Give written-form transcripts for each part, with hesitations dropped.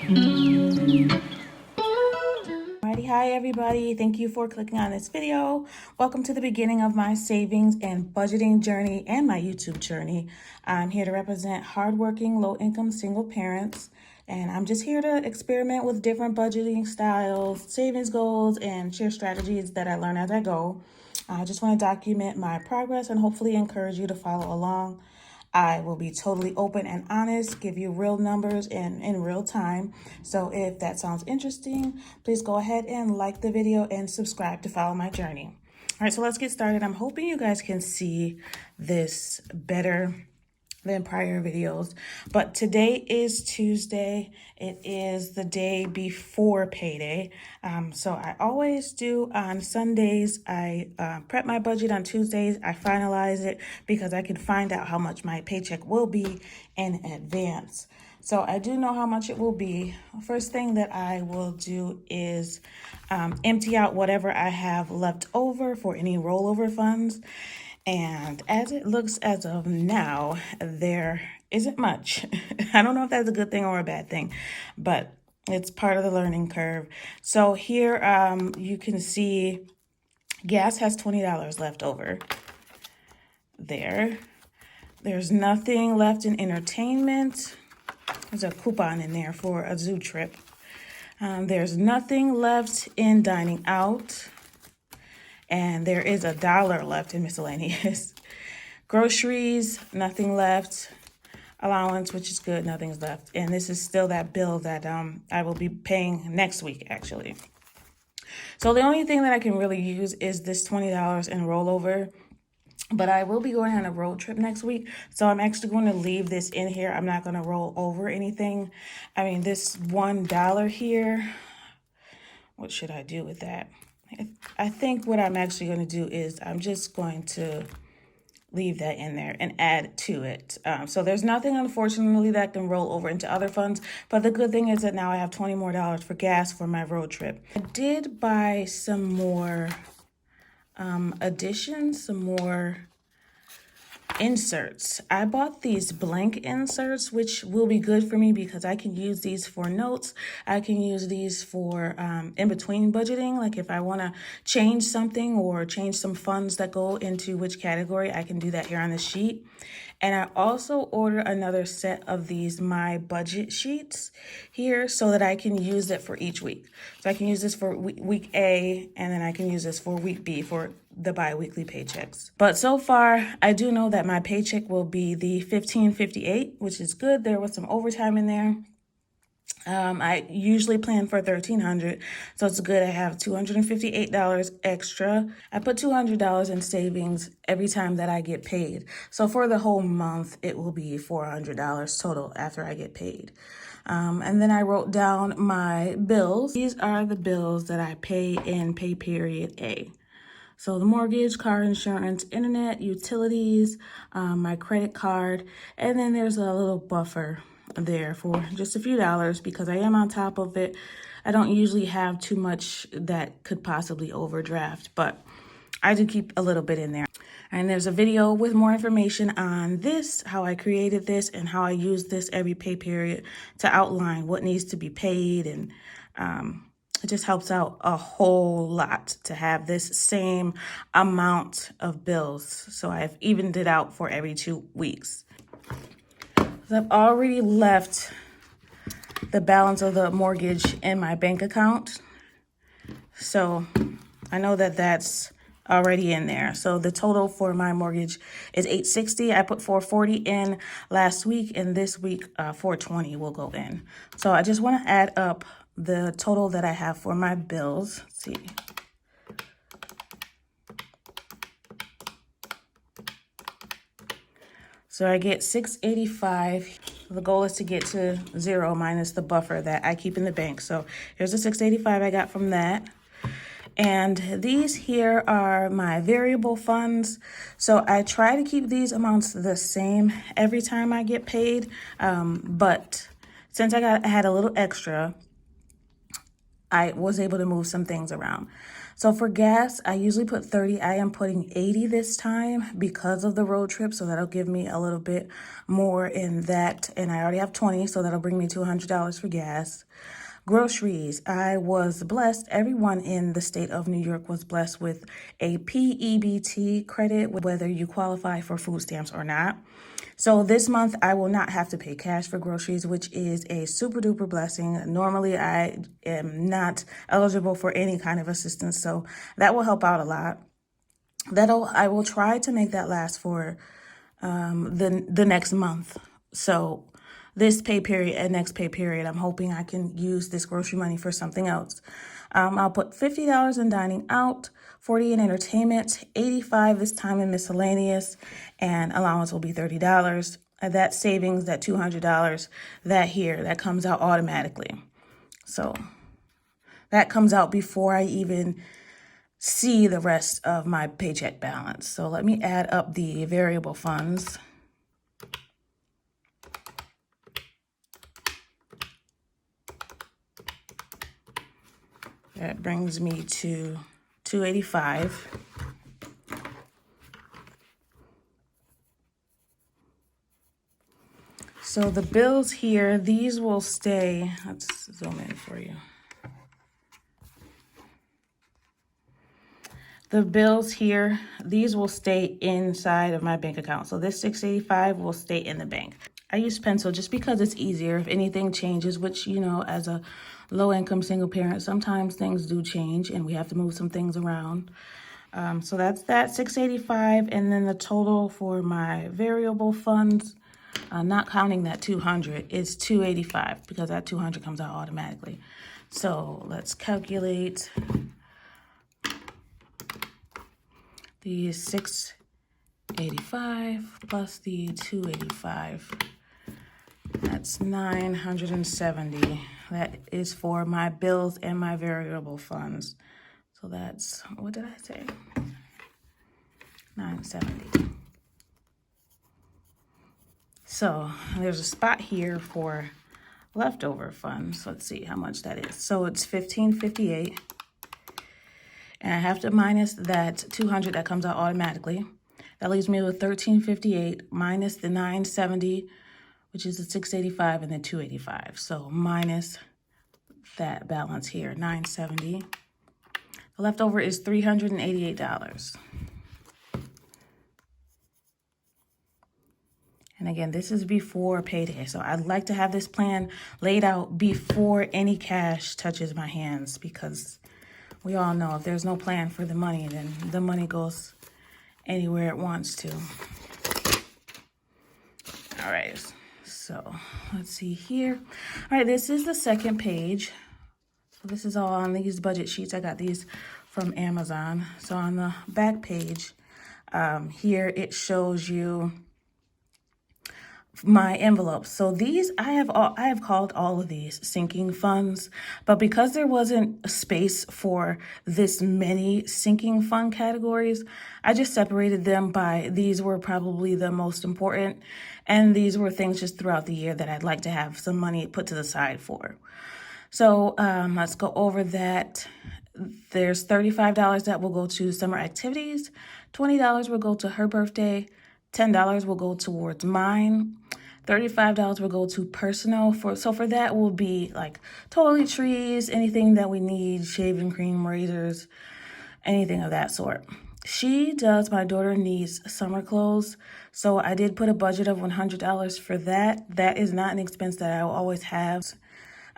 Alrighty, hi everybody. Thank you for clicking on this video. Welcome to the beginning of my savings and budgeting journey and my YouTube journey. I'm here to represent hardworking, low-income single parents, and I'm just here to experiment with different budgeting styles, savings goals, and share strategies that I learn as I go. I just want to document my progress and hopefully encourage you to follow along. I will be totally open and honest, give you real numbers and in real time. So if that sounds interesting, please go ahead and like the video and subscribe to follow my journey. All right, so let's get started. I'm hoping you guys can see this better than prior videos, but today is Tuesday. It is the day before payday. So I always do on Sundays. I prep my budget on Tuesdays. I finalize it because I can find out how much my paycheck will be in advance. So I do know how much it will be. First thing that I will do is empty out whatever I have left over for any rollover funds. And as it looks as of now, there isn't much. I don't know if that's a good thing or a bad thing, but it's part of the learning curve. So here you can see gas has $20 left over there. There's nothing left in entertainment. There's a coupon in there for a zoo trip. There's nothing left in dining out. And there is $1 left in miscellaneous. Groceries, nothing left. Allowance, which is good, nothing's left. And this is still that bill that I will be paying next week, actually. So the only thing that I can really use is this $20 in rollover. But I will be going on a road trip next week. So I'm actually going to leave this in here. I'm not going to roll over anything. I mean, this $1 here, what should I do with that? I think what I'm actually going to do is I'm just going to leave that in there and add to it. So there's nothing, unfortunately, that can roll over into other funds. But the good thing is that now I have $20 more for gas for my road trip. I did buy some more additions, some more inserts. I bought these blank inserts, which will be good for me because I can use these for notes. I can use these for in between budgeting. Like if I want to change something or change some funds that go into which category, I can do that here on the sheet. And I also ordered another set of these My Budget sheets here so that I can use it for each week. So I can use this for week A, and then I can use this for week B for the bi-weekly paychecks. But so far, I do know that my paycheck will be the $15.58, which is good. There was some overtime in there. I usually plan for $1,300, so it's good. I have $258 extra. I put $200 in savings every time that I get paid. So for the whole month, it will be $400 total after I get paid. And then I wrote down my bills. These are the bills that I pay in pay period A. So the mortgage, car insurance, internet, utilities, my credit card, and then there's a little buffer there for just a few dollars because I am on top of it. I don't usually have too much that could possibly overdraft, but I do keep a little bit in there. And there's a video with more information on this, how I created this and how I use this every pay period to outline what needs to be paid. And it just helps out a whole lot to have this same amount of bills. So I've evened it out for every 2 weeks. I've already left the balance of the mortgage in my bank account. So I know that that's already in there. So the total for my mortgage is $860. I put $440 in last week, and this week $420 will go in. So I just want to add up the total that I have for my bills. Let's see. So I get $685. The goal is to get to zero minus the buffer that I keep in the bank. So here's the $685 I got from that. And these here are my variable funds. So I try to keep these amounts the same every time I get paid. But since I had a little extra, I was able to move some things around. So for gas, I usually put 30. I am putting 80 this time because of the road trip. So that'll give me a little bit more in that. And I already have 20, so that'll bring me to $100 for gas. Groceries, I was blessed. Everyone in the state of New York was blessed with a PEBT credit, whether you qualify for food stamps or not. So this month I will not have to pay cash for groceries, which is a super duper blessing. Normally I am not eligible for any kind of assistance, so that will help out a lot. I will try to make that last for the next month. So this pay period and next pay period, I'm hoping I can use this grocery money for something else. I'll put $50 in dining out, 40 in entertainment, 85 this time in miscellaneous, and allowance will be $30. That savings, that $200, that comes out automatically. So that comes out before I even see the rest of my paycheck balance. So let me add up the variable funds. That brings me to $285. So the bills here, these will stay. Let's zoom in for you. The bills here, these will stay inside of my bank account. So this $685 will stay in the bank. I use pencil just because it's easier. If anything changes, which, you know, as a low-income single parent, sometimes things do change and we have to move some things around. So that's that $685, and then the total for my variable funds, not counting that $200, is $285 because that $200 comes out automatically. So let's calculate the $685 plus the $285. That's $970. That is for my bills and my variable funds. So that's, what did I say? $970. So there's a spot here for leftover funds. Let's see how much that is. So it's $15.58. And I have to minus that $200 that comes out automatically. That leaves me with $13.58 minus the $970, which is the $685 and the $285. So minus that balance here, $970. The leftover is $388. And again, this is before payday. So I'd like to have this plan laid out before any cash touches my hands, because we all know if there's no plan for the money, then the money goes anywhere it wants to. All right, so let's see here. All right, this is the second page. So this is all on these budget sheets. I got these from Amazon. So on the back page, here it shows you my envelopes. So these, I have called all of these sinking funds, but because there wasn't a space for this many sinking fund categories, I just separated them by, these were probably the most important, and these were things just throughout the year that I'd like to have some money put to the side for. So let's go over that. There's $35 that will go to summer activities, $20 will go to her birthday, $10 will go towards mine, $35 will go to personal. So for that will be like toiletries, anything that we need, shaving cream, razors, anything of that sort. My daughter needs summer clothes, so I did put a budget of $100 for that. That is not an expense that I will always have.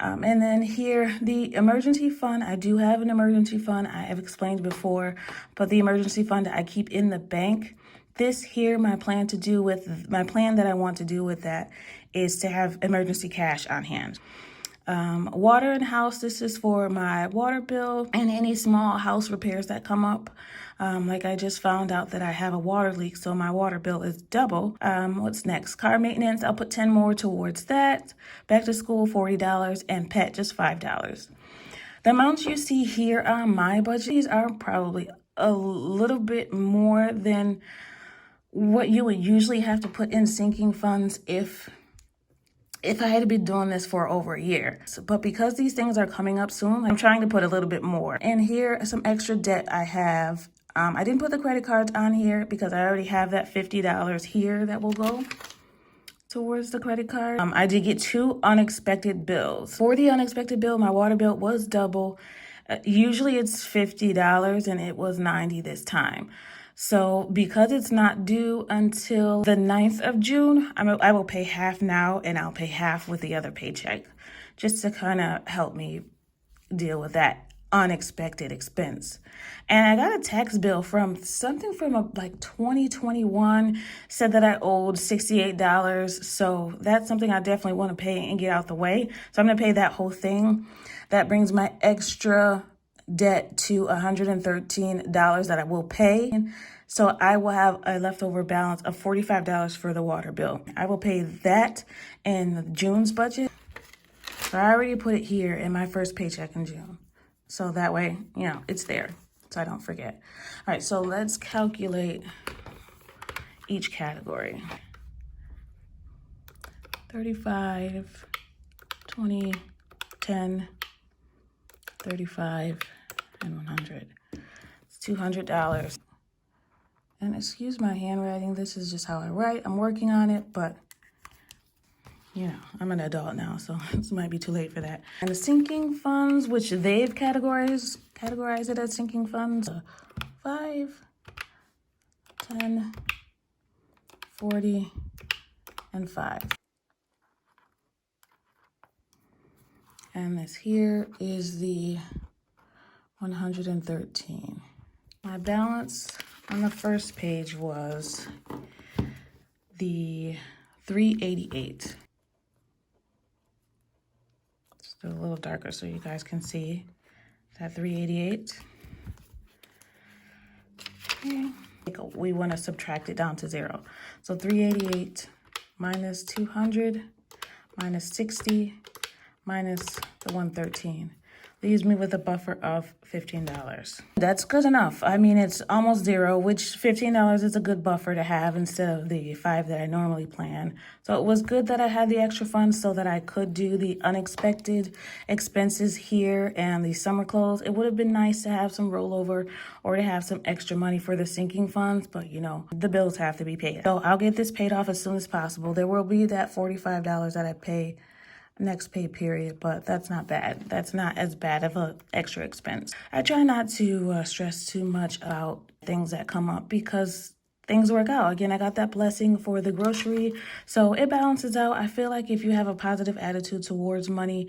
And then here, the emergency fund, I do have an emergency fund. I have explained before, but the emergency fund I keep in the bank. This here, my plan that I want to do with that is to have emergency cash on hand. Water and house, this is for my water bill and any small house repairs that come up. Like I just found out that I have a water leak, so my water bill is double. What's next? Car maintenance, I'll put 10 more towards that. Back to school, $40, and pet, just $5. The amounts you see here on my budget, these are probably a little bit more than what you would usually have to put in sinking funds if if I had been doing this for over a year. But because these things are coming up soon, I'm trying to put a little bit more. And here some extra debt I have. I didn't put the credit cards on here because I already have that $50 here that will go towards the credit card. I did get 2 unexpected bills. For the unexpected bill, my water bill was double. Usually it's $50 and it was $90 this time. So because it's not due until the 9th of June, I will pay half now and I'll pay half with the other paycheck, just to kind of help me deal with that unexpected expense. And I got a tax bill from like 2021, said that I owed $68. So that's something I definitely want to pay and get out the way. So I'm going to pay that whole thing. That brings my extra debt to $113 that I will pay. So I will have a leftover balance of $45 for the water bill. I will pay that in June's budget. So I already put it here in my first paycheck in June. So that way, you know, it's there so I don't forget. All right, so let's calculate each category. 35, 20, 10, 35, and 100. It's $200. And excuse my handwriting. This is just how I write. I'm working on it, but you know, I'm an adult now, so this might be too late for that. And the sinking funds, which they've categorized it as sinking funds, 5, 10, 40, and 5. And this here is the 113. My balance on the first page was the 388. A little darker so you guys can see that 388. Okay. We want to subtract it down to 0. So 388 minus 200 minus 60 minus the 113 leaves me with a buffer of $15. That's good enough. I mean, it's almost 0, which $15 is a good buffer to have instead of the 5 that I normally plan. So it was good that I had the extra funds so that I could do the unexpected expenses here and the summer clothes. It would have been nice to have some rollover or to have some extra money for the sinking funds, but you know, the bills have to be paid. So I'll get this paid off as soon as possible. There will be that $45 that I pay next pay period, but that's not bad. That's not as bad of an extra expense. I try not to stress too much about things that come up because things work out. Again, I got that blessing for the grocery, so it balances out. I feel like if you have a positive attitude towards money,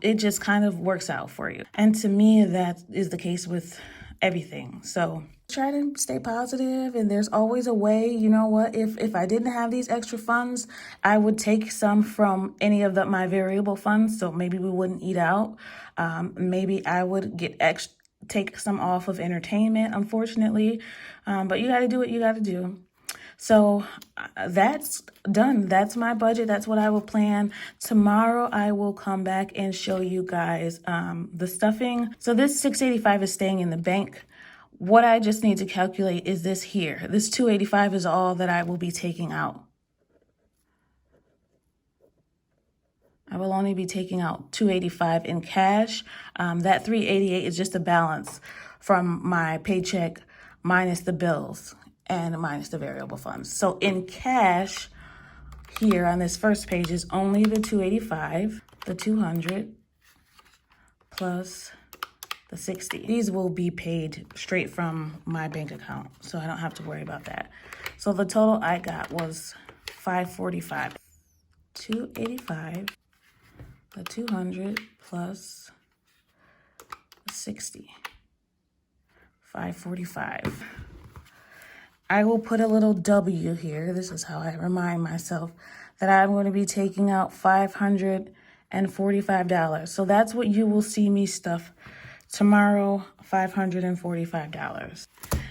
it just kind of works out for you. And to me, that is the case with everything. So try to stay positive, and there's always a way. You know what, if I didn't have these extra funds, I would take some from any of my variable funds. So maybe we wouldn't eat out. Maybe I would take some off of entertainment, unfortunately. But you got to do what you got to do. So that's done. That's my budget. That's what I will plan. Tomorrow I will come back and show you guys the stuffing. So this $685 is staying in the bank. What I just need to calculate is this here. This $285 is all that I will be taking out. I will only be taking out $285 in cash. That $388 is just a balance from my paycheck minus the bills and minus the variable funds. So in cash, here on this first page is only the $285, the $200, plus the $60. These will be paid straight from my bank account, so I don't have to worry about that. So the total I got was $545. $285, the $200 plus the $60. $545. I will put a little W here. This is how I remind myself that I'm going to be taking out $545. So that's what you will see me stuff tomorrow, $545.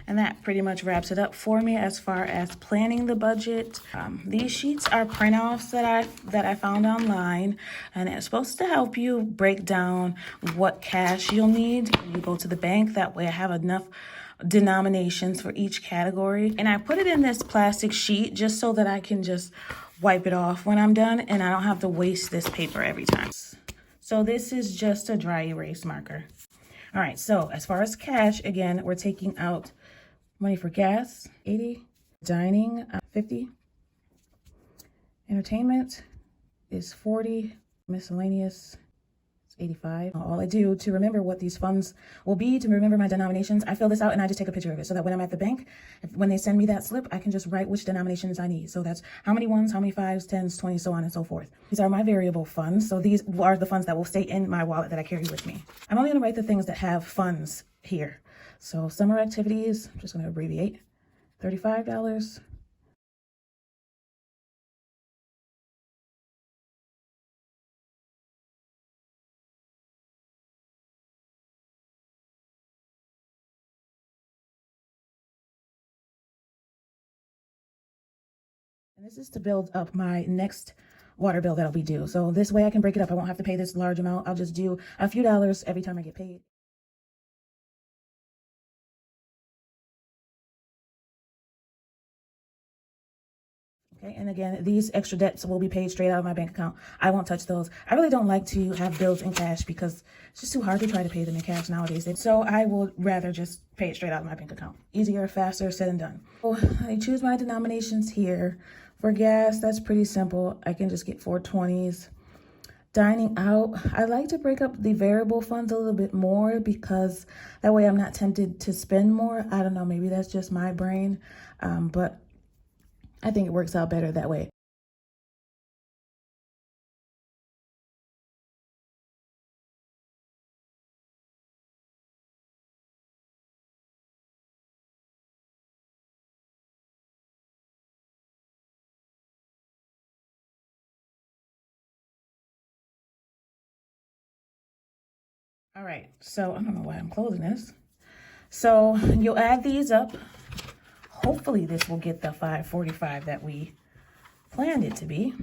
And that pretty much wraps it up for me as far as planning the budget. These sheets are print-offs that I found online, and it's supposed to help you break down what cash you'll need when you go to the bank. That way I have enough denominations for each category. And I put it in this plastic sheet just so that I can just wipe it off when I'm done, and I don't have to waste this paper every time. So this is just a dry erase marker. All right, so as far as cash, again, we're taking out money for gas, 80, dining, 50, entertainment is 40, miscellaneous, 85. All I do to remember what these funds will be, to remember my denominations, I fill this out and I just take a picture of it so that when I'm at the bank, when they send me that slip, I can just write which denominations I need. So that's how many ones, how many fives, tens, 20, so on and so forth. These are my variable funds. So these are the funds that will stay in my wallet that I carry with me. I'm only going to write the things that have funds here. So summer activities, I'm just going to abbreviate, $35. And this is to build up my next water bill that'll be due. So this way I can break it up. I won't have to pay this large amount. I'll just do a few dollars every time I get paid. Okay, and again, these extra debts will be paid straight out of my bank account. I won't touch those. I really don't like to have bills in cash because it's just too hard to try to pay them in cash nowadays. So I would rather just pay it straight out of my bank account. Easier, faster, said and done. So I choose my denominations here. For gas, that's pretty simple. I can just get 420s. Dining out, I like to break up the variable funds a little bit more because that way I'm not tempted to spend more. I don't know, maybe that's just my brain, but I think it works out better that way. All right, so I don't know why I'm closing this. So you'll add these up. Hopefully this will get the 545 that we planned it to be.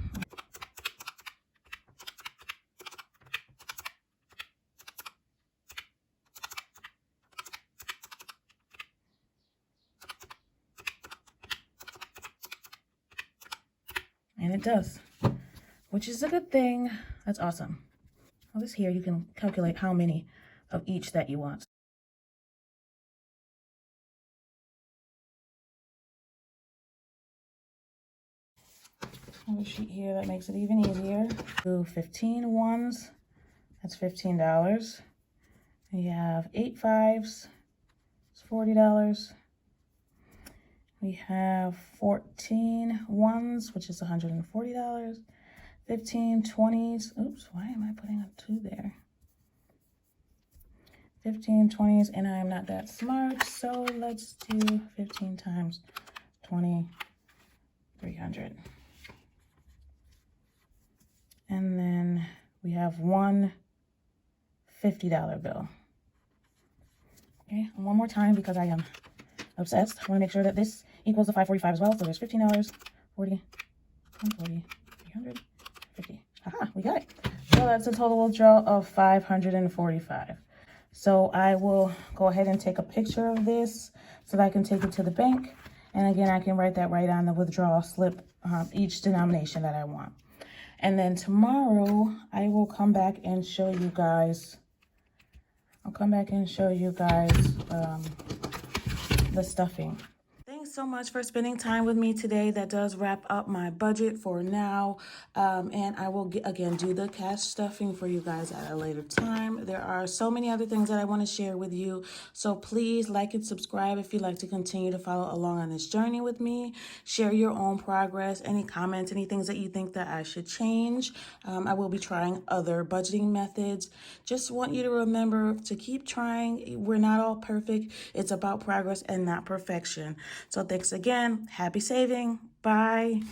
And it does, which is a good thing. That's awesome. Well, this here, you can calculate how many of each that you want. I have a sheet here that makes it even easier. Do 15 ones, that's $15. We have 8 fives, it's $40. We have 14 ones, which is $140. 15 20s, oops, why am I putting a 2 there? 15 20s, and I'm not that smart, so let's do 15 times 20, 300. And then we have one $50 bill. Okay, one more time because I am obsessed. I want to make sure that this equals the 545 as well. So there's $15, 40, 140, 300, 50. Aha, we got it. So that's a total withdrawal of 545. So I will go ahead and take a picture of this so that I can take it to the bank. And again, I can write that right on the withdrawal slip, each denomination that I want. And then tomorrow I will come back and show you guys, the stuffing. Thanks so much for spending time with me today. That does wrap up my budget for now. And I will, again, do the cash stuffing for you guys at a later time. There are so many other things that I want to share with you. So please like and subscribe if you'd like to continue to follow along on this journey with me. Share your own progress, any comments, any things that you think that I should change. I will be trying other budgeting methods. Just want you to remember to keep trying. We're not all perfect. It's about progress and not perfection. So thanks again. Happy saving. Bye.